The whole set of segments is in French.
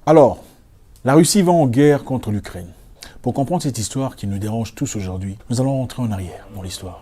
Alors, la Russie va en guerre contre l'Ukraine. Pour comprendre cette histoire qui nous dérange tous aujourd'hui, nous allons rentrer en arrière dans l'histoire.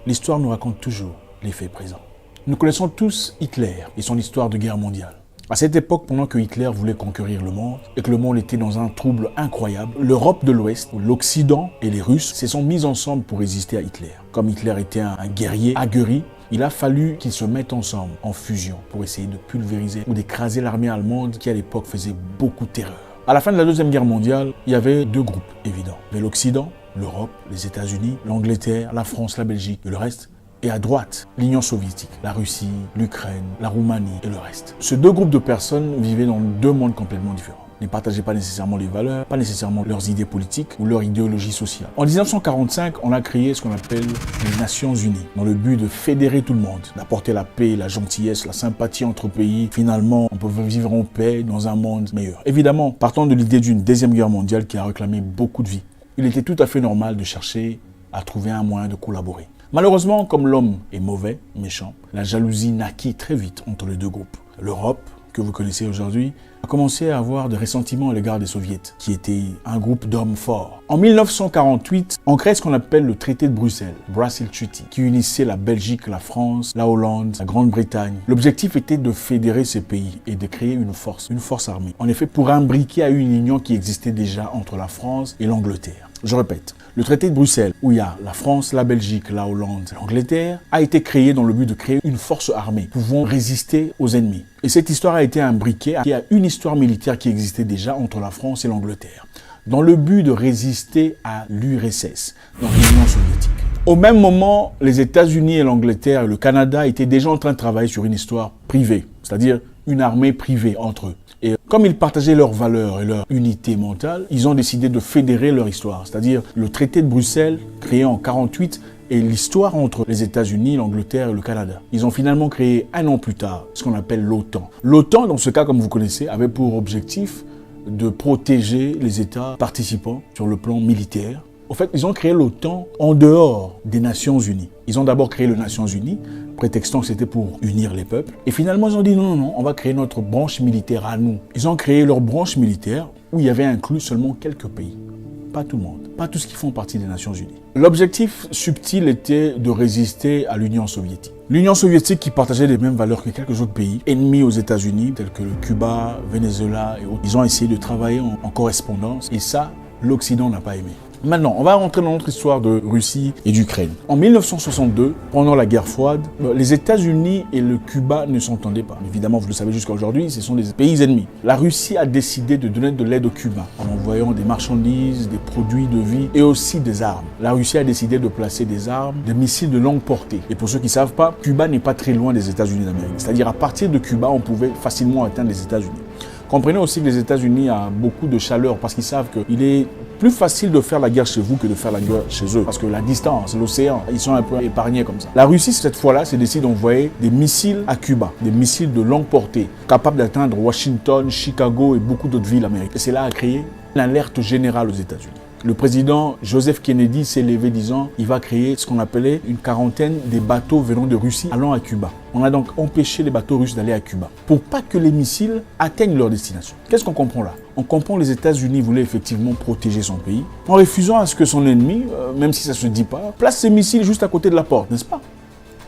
L'histoire nous raconte toujours les faits présents. Nous connaissons tous Hitler et son histoire de guerre mondiale. À cette époque, pendant que Hitler voulait conquérir le monde et que le monde était dans un trouble incroyable, l'Europe de l'Ouest, l'Occident et les Russes se sont mis ensemble pour résister à Hitler. Comme Hitler était un guerrier aguerri, il a fallu qu'ils se mettent ensemble en fusion pour essayer de pulvériser ou d'écraser l'armée allemande qui à l'époque faisait beaucoup de terreur. À la fin de la Deuxième Guerre mondiale, il y avait deux groupes évidents. Il y avait l'Occident, l'Europe, les États-Unis, l'Angleterre, la France, la Belgique et le reste. Et à droite, l'Union soviétique, la Russie, l'Ukraine, la Roumanie et le reste. Ces deux groupes de personnes vivaient dans deux mondes complètement différents. Ils ne partageaient pas nécessairement les valeurs, pas nécessairement leurs idées politiques ou leur idéologie sociale. En 1945, on a créé ce qu'on appelle les Nations Unies, dans le but de fédérer tout le monde, d'apporter la paix, la gentillesse, la sympathie entre pays. Finalement, on peut vivre en paix dans un monde meilleur. Évidemment, partant de l'idée d'une deuxième guerre mondiale qui a réclamé beaucoup de vies, il était tout à fait normal de chercher à trouver un moyen de collaborer. Malheureusement, comme l'homme est mauvais, méchant, la jalousie naquit très vite entre les deux groupes. L'Europe, que vous connaissez aujourd'hui, a commencé à avoir des ressentiments à l'égard des soviets, qui étaient un groupe d'hommes forts. En 1948, on crée ce qu'on appelle le traité de Bruxelles, Brussels Treaty, qui unissait la Belgique, la France, la Hollande, la Grande-Bretagne. L'objectif était de fédérer ces pays et de créer une force armée. En effet, pour imbriquer à une union qui existait déjà entre la France et l'Angleterre. Je répète, le traité de Bruxelles, où il y a la France, la Belgique, la Hollande, l'Angleterre, a été créé dans le but de créer une force armée pouvant résister aux ennemis. Et cette histoire a été imbriquée à une histoire militaire qui existait déjà entre la France et l'Angleterre, dans le but de résister à l'URSS, donc l'Union soviétique. Au même moment, les États-Unis et l'Angleterre et le Canada étaient déjà en train de travailler sur une histoire privée, c'est-à-dire une armée privée entre eux. Et comme ils partageaient leurs valeurs et leur unité mentale, ils ont décidé de fédérer leur histoire. C'est-à-dire le traité de Bruxelles, créé en 1948, et l'histoire entre les États-Unis, l'Angleterre et le Canada. Ils ont finalement créé un an plus tard ce qu'on appelle l'OTAN. L'OTAN, dans ce cas, comme vous connaissez, avait pour objectif de protéger les États participants sur le plan militaire. En fait, ils ont créé l'OTAN en dehors des Nations Unies. Ils ont d'abord créé les Nations Unies, prétextant que c'était pour unir les peuples. Et finalement, ils ont dit non, on va créer notre branche militaire à nous. Ils ont créé leur branche militaire où il y avait inclus seulement quelques pays. Pas tout le monde, pas tous qui font partie des Nations Unies. L'objectif subtil était de résister à l'Union soviétique. L'Union soviétique qui partageait les mêmes valeurs que quelques autres pays, ennemis aux États-Unis, tels que le Cuba, Venezuela et autres. Ils ont essayé de travailler en correspondance et ça, l'Occident n'a pas aimé. Maintenant, on va rentrer dans notre histoire de Russie et d'Ukraine. En 1962, pendant la guerre froide, les États-Unis et le Cuba ne s'entendaient pas. Évidemment, vous le savez jusqu'à aujourd'hui, ce sont des pays ennemis. La Russie a décidé de donner de l'aide au Cuba en envoyant des marchandises, des produits de vie et aussi des armes. La Russie a décidé de placer des armes, des missiles de longue portée. Et pour ceux qui ne savent pas, Cuba n'est pas très loin des États-Unis d'Amérique. C'est-à-dire à partir de Cuba, on pouvait facilement atteindre les États-Unis. Comprenez aussi que les États-Unis ont beaucoup de chaleur parce qu'ils savent qu'il est plus facile de faire la guerre chez vous que de faire la guerre chez eux. Parce que la distance, l'océan, ils sont un peu épargnés comme ça. La Russie, cette fois-là, s'est décidé d'envoyer des missiles à Cuba, des missiles de longue portée, capables d'atteindre Washington, Chicago et beaucoup d'autres villes américaines. Et cela a créé une alerte générale aux États-Unis. Le président Joseph Kennedy s'est levé disant qu'il va créer ce qu'on appelait une quarantaine des bateaux venant de Russie allant à Cuba. On a donc empêché les bateaux russes d'aller à Cuba pour pas que les missiles atteignent leur destination. Qu'est-ce qu'on comprend là? On comprend que les États-Unis voulaient effectivement protéger son pays en refusant à ce que son ennemi, même si ça se dit pas, place ses missiles juste à côté de la porte, n'est-ce pas?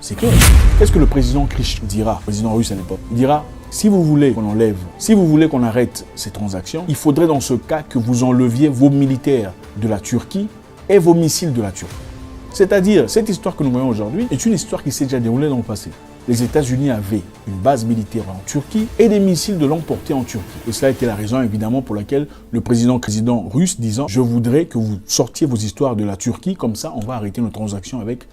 C'est clair. Qu'est-ce que le président Khrushchev dira, le président russe à l'époque? Il dira: si vous voulez qu'on enlève, si vous voulez qu'on arrête ces transactions, il faudrait dans ce cas que vous enleviez vos militaires de la Turquie et vos missiles de la Turquie. C'est-à-dire, cette histoire que nous voyons aujourd'hui est une histoire qui s'est déjà déroulée dans le passé. Les États-Unis avaient une base militaire en Turquie et des missiles de longue portée en Turquie. Et cela était la raison évidemment pour laquelle le président russe disant: je voudrais que vous sortiez vos histoires de la Turquie, comme ça on va arrêter nos transactions avec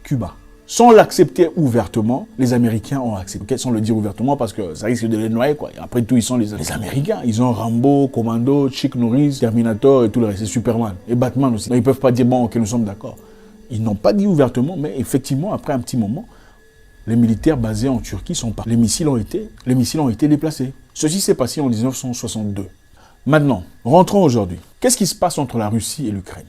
Cuba. Sans l'accepter ouvertement, les Américains ont accepté, sans le dire ouvertement, parce que ça risque de les noyer, quoi. Et après tout, ils sont les Américains. Ils ont Rambo, Commando, Chuck Norris, Terminator et tout le reste. C'est Superman. Et Batman aussi. Mais ils ne peuvent pas dire, bon, ok, nous sommes d'accord. Ils n'ont pas dit ouvertement, mais effectivement, après un petit moment, les militaires basés en Turquie sont partis. Les missiles ont été déplacés. Ceci s'est passé en 1962. Maintenant, rentrons aujourd'hui. Qu'est-ce qui se passe entre la Russie et l'Ukraine?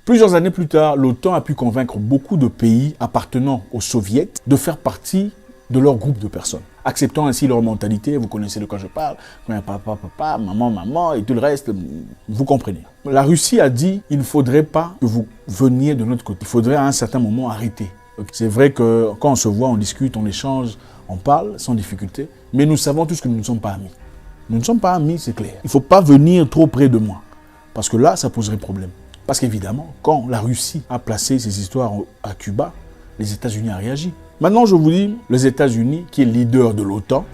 Plusieurs années plus tard, l'OTAN a pu convaincre beaucoup de pays appartenant aux soviets de faire partie de leur groupe de personnes. acceptant ainsi leur mentalité. Vous connaissez de quoi je parle, quand il y a papa, papa, maman, maman et tout le reste, vous comprenez. La Russie a dit, il ne faudrait pas que vous veniez de notre côté. Il faudrait à un certain moment arrêter. C'est vrai que quand on se voit, on discute, on échange, on parle sans difficulté, mais nous savons tous que nous ne sommes pas amis. Nous ne sommes pas amis, c'est clair. Il ne faut pas venir trop près de moi, parce que là, ça poserait problème. Parce qu'évidemment, quand la Russie a placé ses histoires à Cuba, les États-Unis ont réagi. Maintenant, je vous dis, les États-Unis, qui est leader de l'OTAN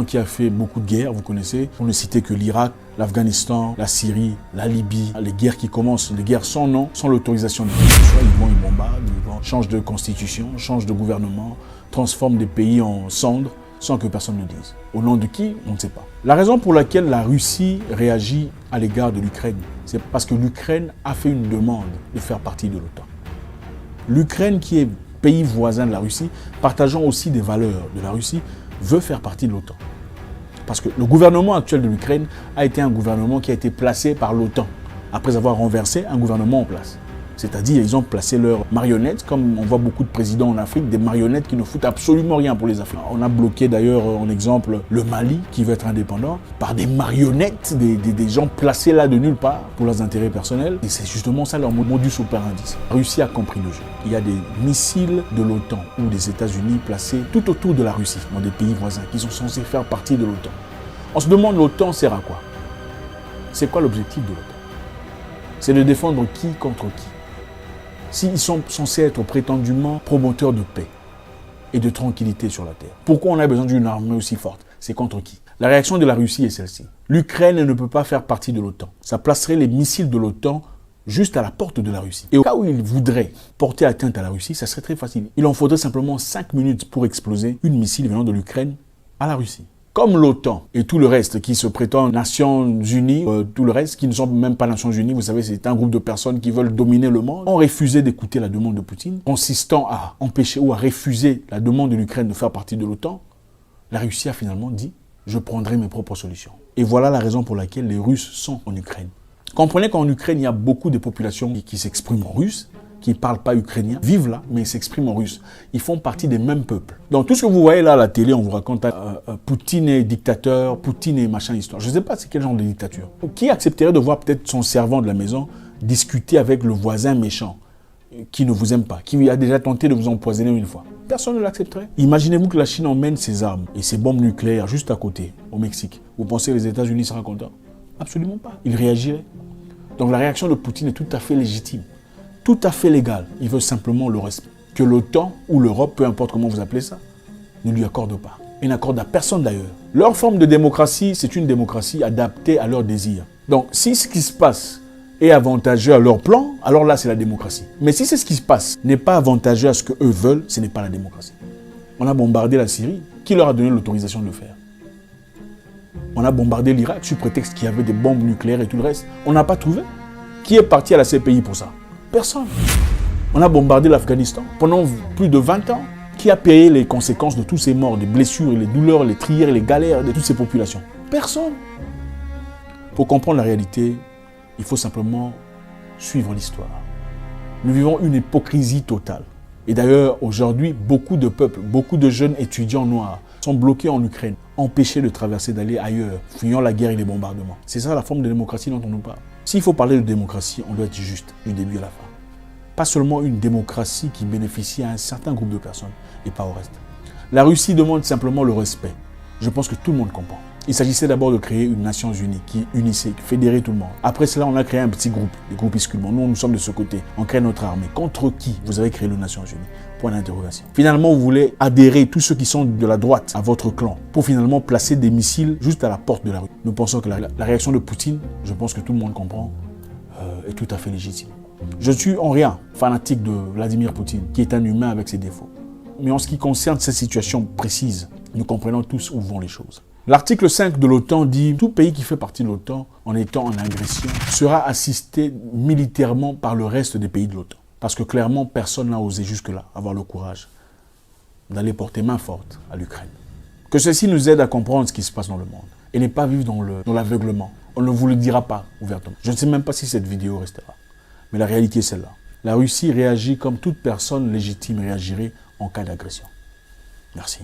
qui a fait beaucoup de guerres, vous connaissez, on ne citait que l'Irak, l'Afghanistan, la Syrie, la Libye, les guerres qui commencent, les guerres sans nom, sans l'autorisation de soit ils bombardent, ils changent de constitution, changent de gouvernement, transforment des pays en cendres, sans que personne ne dise. Au nom de qui, on ne sait pas. La raison pour laquelle la Russie réagit à l'égard de l'Ukraine, c'est parce que l'Ukraine a fait une demande de faire partie de l'OTAN. L'Ukraine, qui est pays voisin de la Russie, partageant aussi des valeurs de la Russie, veut faire partie de l'OTAN. Parce que le gouvernement actuel de l'Ukraine a été un gouvernement qui a été placé par l'OTAN, après avoir renversé un gouvernement en place. C'est-à-dire, ils ont placé leurs marionnettes, comme on voit beaucoup de présidents en Afrique, des marionnettes qui ne foutent absolument rien pour les Africains. On a bloqué d'ailleurs, en exemple, le Mali, qui veut être indépendant, par des marionnettes, des gens placés là de nulle part pour leurs intérêts personnels. Et c'est justement ça leur modus operandi. La Russie a compris le jeu. Il y a des missiles de l'OTAN ou des États-Unis placés tout autour de la Russie, dans des pays voisins, qui sont censés faire partie de l'OTAN. On se demande, l'OTAN sert à quoi? C'est quoi l'objectif de l'OTAN? C'est de défendre qui contre qui? S'ils sont censés être prétendument promoteurs de paix et de tranquillité sur la terre, pourquoi on a besoin d'une armée aussi forte? C'est contre qui? La réaction de la Russie est celle-ci. L'Ukraine ne peut pas faire partie de l'OTAN. Ça placerait les missiles de l'OTAN juste à la porte de la Russie. Et au cas où ils voudraient porter atteinte à la Russie, ça serait très facile. Il en faudrait simplement 5 minutes pour exploser une missile venant de l'Ukraine à la Russie. Comme l'OTAN et tout le reste qui se prétend Nations Unies, tout le reste qui ne sont même pas Nations Unies, vous savez, c'est un groupe de personnes qui veulent dominer le monde, ont refusé d'écouter la demande de Poutine, consistant à empêcher ou à refuser la demande de l'Ukraine de faire partie de l'OTAN. La Russie a finalement dit « je prendrai mes propres solutions ». Et voilà la raison pour laquelle les Russes sont en Ukraine. Comprenez qu'en Ukraine, il y a beaucoup de populations qui s'expriment en russe, qui ne parlent pas ukrainien, vivent là, mais ils s'expriment en russe. Ils font partie des mêmes peuples. Donc tout ce que vous voyez là à la télé, on vous raconte Poutine est dictateur, Poutine est machin histoire. Je ne sais pas c'est quel genre de dictature. Qui accepterait de voir peut-être son servant de la maison discuter avec le voisin méchant qui ne vous aime pas, qui a déjà tenté de vous empoisonner une fois? Personne ne l'accepterait. Imaginez-vous que la Chine emmène ses armes et ses bombes nucléaires juste à côté, au Mexique. Vous pensez que les États-Unis seraient contents? Absolument pas. Ils réagiraient. Donc la réaction de Poutine est tout à fait légitime. Tout à fait légal. Il veut simplement le respect. Que l'OTAN ou l'Europe, peu importe comment vous appelez ça, ne lui accorde pas. Il n'accorde à personne d'ailleurs. Leur forme de démocratie, c'est une démocratie adaptée à leurs désirs. Donc, si ce qui se passe est avantageux à leur plan, alors là, c'est la démocratie. Mais si c'est ce qui se passe n'est pas avantageux à ce qu'eux veulent, ce n'est pas la démocratie. On a bombardé la Syrie. Qui leur a donné l'autorisation de le faire? On a bombardé l'Irak sous prétexte qu'il y avait des bombes nucléaires et tout le reste. On n'a pas trouvé. Qui est parti à la CPI pour ça? Personne. On a bombardé l'Afghanistan pendant plus de 20 ans. Qui a payé les conséquences de tous ces morts, des blessures, les douleurs, les trières, les galères de toutes ces populations? Personne. Pour comprendre la réalité, il faut simplement suivre l'histoire. Nous vivons une hypocrisie totale. Et d'ailleurs, aujourd'hui, beaucoup de peuples, beaucoup de jeunes étudiants noirs sont bloqués en Ukraine, empêchés de traverser, d'aller ailleurs, fuyant la guerre et les bombardements. C'est ça la forme de démocratie dont on nous parle. S'il faut parler de démocratie, on doit être juste du début à la fin. Pas seulement une démocratie qui bénéficie à un certain groupe de personnes et pas au reste. La Russie demande simplement le respect. Je pense que tout le monde comprend. Il s'agissait d'abord de créer une Nations Unies qui unissait, qui fédérait tout le monde. Après cela, on a créé un petit groupe, des groupuscules. Nous, nous sommes de ce côté. On crée notre armée. Contre qui vous avez créé les Nations Unies? Point d'interrogation. Finalement, vous voulez adhérer tous ceux qui sont de la droite à votre clan pour finalement placer des missiles juste à la porte de la rue. Nous pensons que la réaction de Poutine, je pense que tout le monde comprend, est tout à fait légitime. Je suis en rien fanatique de Vladimir Poutine, qui est un humain avec ses défauts. Mais en ce qui concerne cette situation précise, nous comprenons tous où vont les choses. L'article 5 de l'OTAN dit « Tout pays qui fait partie de l'OTAN, en étant en agression, sera assisté militairement par le reste des pays de l'OTAN. » Parce que clairement, personne n'a osé jusque-là avoir le courage d'aller porter main forte à l'Ukraine. Que ceci nous aide à comprendre ce qui se passe dans le monde et ne pas vivre dans l'aveuglement. On ne vous le dira pas ouvertement. Je ne sais même pas si cette vidéo restera. Mais la réalité est celle-là. La Russie réagit comme toute personne légitime réagirait en cas d'agression. Merci.